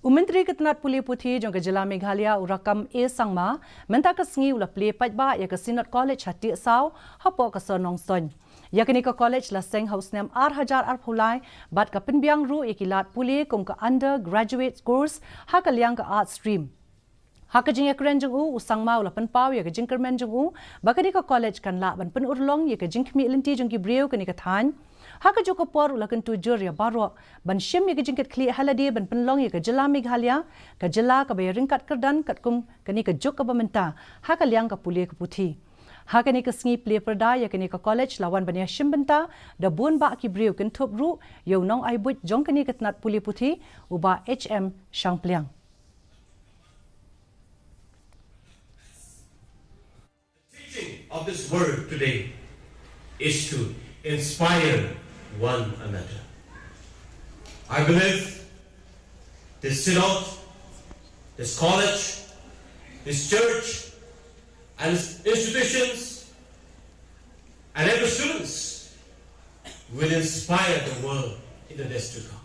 Myntri ke Tnat Pule Puthi jong ke Jela Meghalaya Rakkam Sangma menta ke sengi ula Plie Paidbah ya ke Synod College hati sau hapo ke Nongstoin. Ya ke ni ke college la seng house nem Hajar Pule bat ke penbiang ru ikilat Pule kum ke undergraduate course ha ke liang ke art stream. Ha ke jing ya keren jong Sangma ula penpau ya ke jing kermen jong bakadi ke college kan la ban pen urlong ya ke jing kmi linti jong ki breu ke ni ke than. Ha ke joko por ula kan tujur ya baro ban shim ya ke jing ket kli haladi ban penlong ya ke Jela Meghalaya ke Jela ke bay ringkat kerdan kat kum ke ni ke juk ke bamenta ha ke liang ke Pule ke Puthi. Ha ke ni ke sengi Plie perda ya ke ni ke college lawan ban ya shim benta da bun ba ki breu kan top ru yo nong ai but jong ke ni ke Tnat Pule Puthi uba HM Shang Pliang. Of this word today is to inspire one another. I believe this synod, this college, this church, and its institutions, and every students will inspire the world in the days to come.